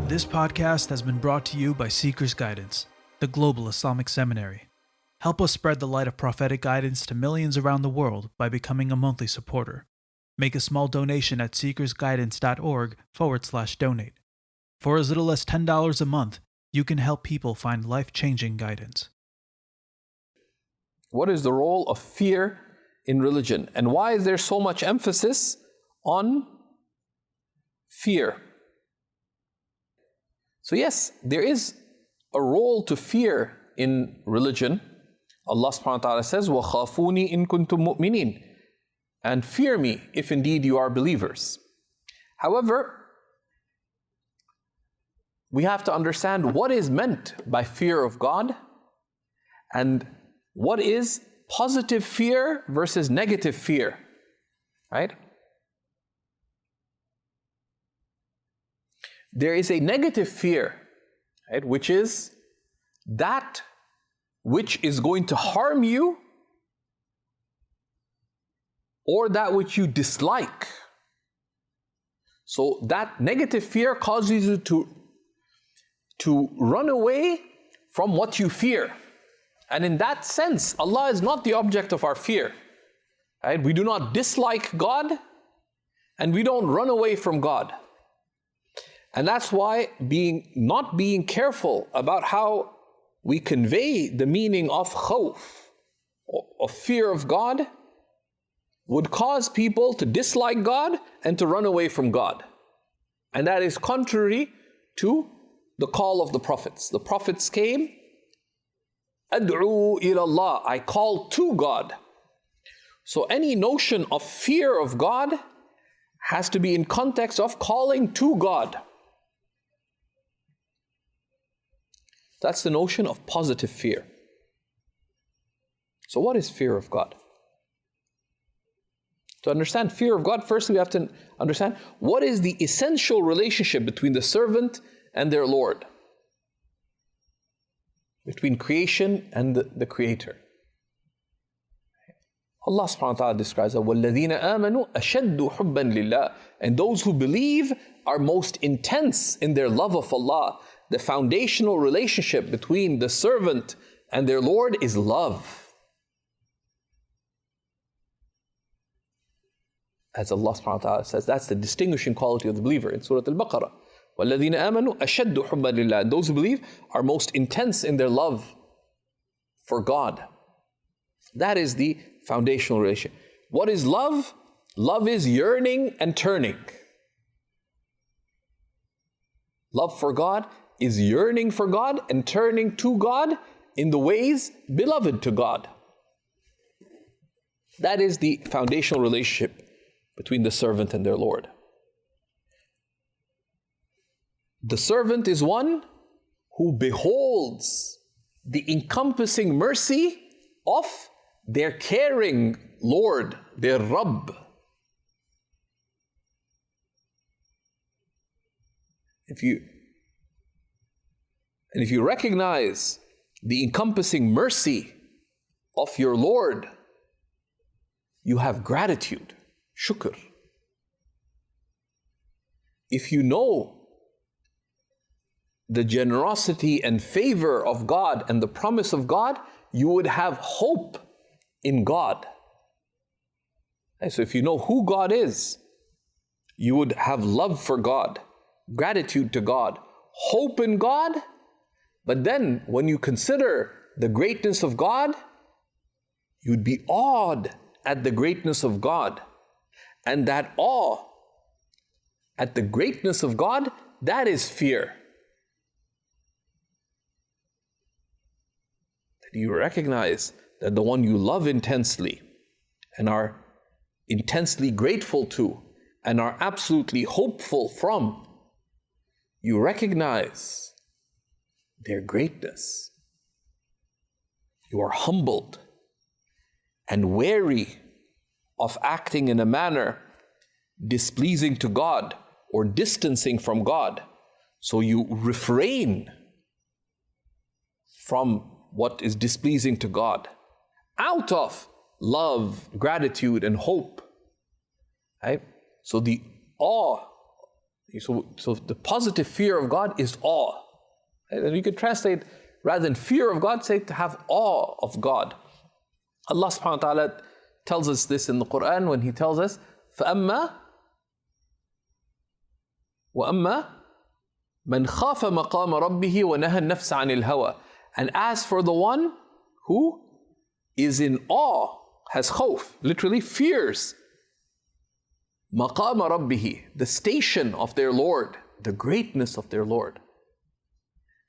This podcast has been brought to you by SeekersGuidance, the global Islamic seminary. Help us spread the light of prophetic guidance to millions around the world by becoming a monthly supporter. Make a small donation at SeekersGuidance.org/donate. For as little as $10 a month, you can help people find life-changing guidance. What is the role of fear in religion? And why is there so much emphasis on fear? So yes, there is a role to fear in religion. Allah subhanahu wa ta'ala says, وَخَافُونِي إِن كُنْتُم مُؤْمِنِينَ, and fear me if indeed you are believers. However, we have to understand what is meant by fear of God and what is positive fear versus negative fear, right? There is a negative fear, right, which is that which is going to harm you or that which you dislike. So that negative fear causes you to run away from what you fear. And in that sense, Allah is not the object of our fear. Right? We do not dislike God and we don't run away from God. And that's why not being careful about how we convey the meaning of khawf, of fear of God, would cause people to dislike God and to run away from God. And that is contrary to the call of the prophets. The prophets came, Ad'u ila Allah, I call to God. So any notion of fear of God has to be in context of calling to God. That's the notion of positive fear. So what is fear of God? To understand fear of God, first we have to understand what is the essential relationship between the servant and their Lord, between creation and the Creator. Allah subhanahu wa ta'ala describes that وَالَّذِينَ آمَنُوا أَشَدُّ حُبًّا لِلَّهِ, and those who believe are most intense in their love of Allah. The foundational relationship between the servant and their Lord is love. As Allah subhanahu wa ta'ala says, that's the distinguishing quality of the believer in Surah Al-Baqarah. وَالَّذِينَ آمَنُوا أَشَدُّ حُبًّا لِلَّهِ, and those who believe are most intense in their love for God. That is the foundational relationship. What is love? Love is yearning and turning. Love for God is yearning for God and turning to God in the ways beloved to God. That is the foundational relationship between the servant and their Lord. The servant is one who beholds the encompassing mercy of their caring Lord, their Rabb. If you recognize the encompassing mercy of your Lord, you have gratitude, shukr. If you know the generosity and favor of God and the promise of God, you would have hope in God. And so if you know who God is, you would have love for God, gratitude to God, hope in God. But then when you consider the greatness of God, you'd be awed at the greatness of God. And that awe at the greatness of God, that is fear. That you recognize that the one you love intensely and are intensely grateful to and are absolutely hopeful from, you recognize their greatness. You are humbled and wary of acting in a manner displeasing to God or distancing from God. So you refrain from what is displeasing to God out of love, gratitude, and hope. Right? So the awe So the positive fear of God is awe. And you could translate, rather than fear of God, say to have awe of God. Allah subhanahu wa ta'ala tells us this in the Quran when He tells us, فَأَمَّا وَأَمَّا مَنْ خَافَ مَقَامَ رَبِّهِ وَنَهَى النَّفْسَ عَنِ الْهَوَى. And as for the one who is in awe, has khawf, literally fears, مَقَامَ رَبِّهِ, the station of their Lord, the greatness of their Lord,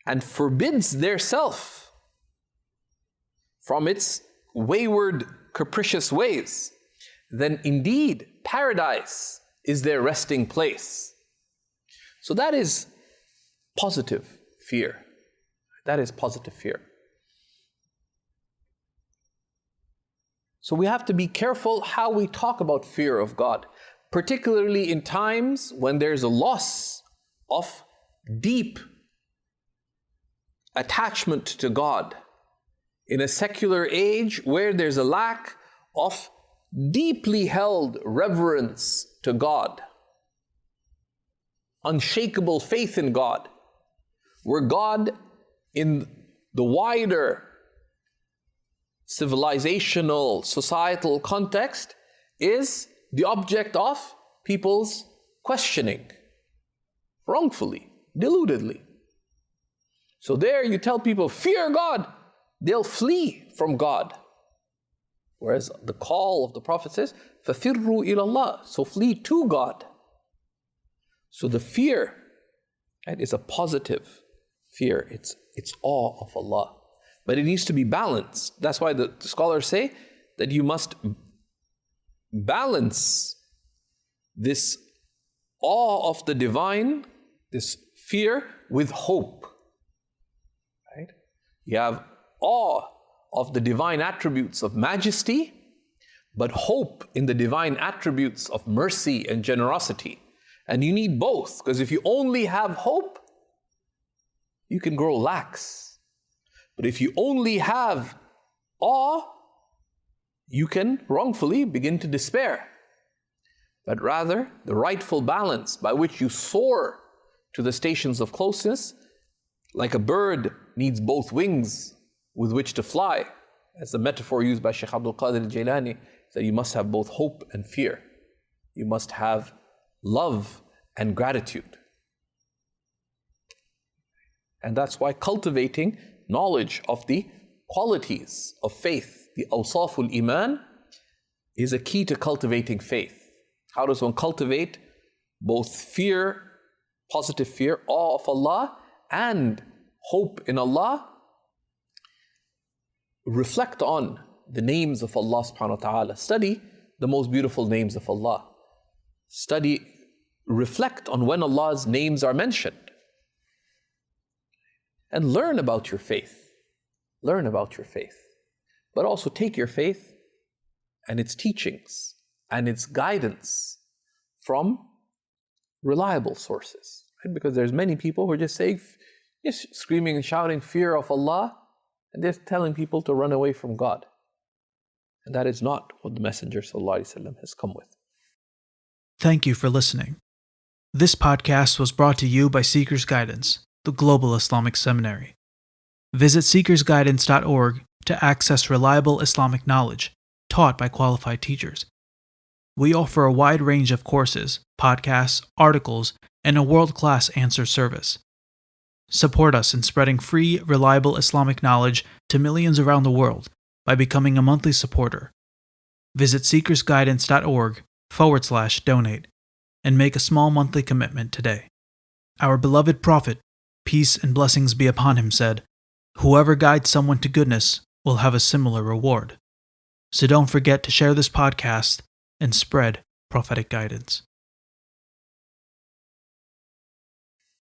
and forbids their self from its wayward, capricious ways, then indeed paradise is their resting place. So that is positive fear. That is positive fear. So we have to be careful how we talk about fear of God, particularly in times when there's a loss of deep attachment to God. In a secular age where there's a lack of deeply held reverence to God, unshakable faith in God, where God in the wider civilizational, societal context is the object of people's questioning, wrongfully, deludedly. So there you tell people, fear God, they'll flee from God. Whereas the call of the Prophet says, فَفِرُّوا إِلَى اللَّهِ, so flee to God. So the fear, right, is a positive fear. It's awe of Allah. But it needs to be balanced. That's why the scholars say that you must balance this awe of the divine, this fear, with hope. Right? You have awe of the divine attributes of majesty, but hope in the divine attributes of mercy and generosity. And you need both, because if you only have hope, you can grow lax. But if you only have awe, you can wrongfully begin to despair. But rather, the rightful balance by which you soar to the stations of closeness, like a bird needs both wings with which to fly, as the metaphor used by Shaykh Abdul Qadir al-Jailani, that you must have both hope and fear. You must have love and gratitude. And that's why cultivating knowledge of the qualities of faith, the awsaful iman, is a key to cultivating faith. How does one cultivate both fear, positive fear, awe of Allah, and hope in Allah? Reflect on the names of Allah subhanahu wa ta'ala. Study the most beautiful names of Allah. Reflect on when Allah's names are mentioned. And learn about your faith. Learn about your faith. But also take your faith and its teachings and its guidance from reliable sources. Right? Because there's many people who are just saying, just screaming and shouting fear of Allah, and they're telling people to run away from God. And that is not what the Messenger ﷺ has come with. Thank you for listening. This podcast was brought to you by Seekers Guidance, the Global Islamic Seminary. Visit SeekersGuidance.org to access reliable Islamic knowledge taught by qualified teachers. We offer a wide range of courses, podcasts, articles, and a world-class answer service. Support us in spreading free, reliable Islamic knowledge to millions around the world by becoming a monthly supporter. Visit SeekersGuidance.org/donate and make a small monthly commitment today. Our beloved Prophet, peace and blessings be upon him, said, "Whoever guides someone to goodness will have a similar reward." So don't forget to share this podcast and spread prophetic guidance.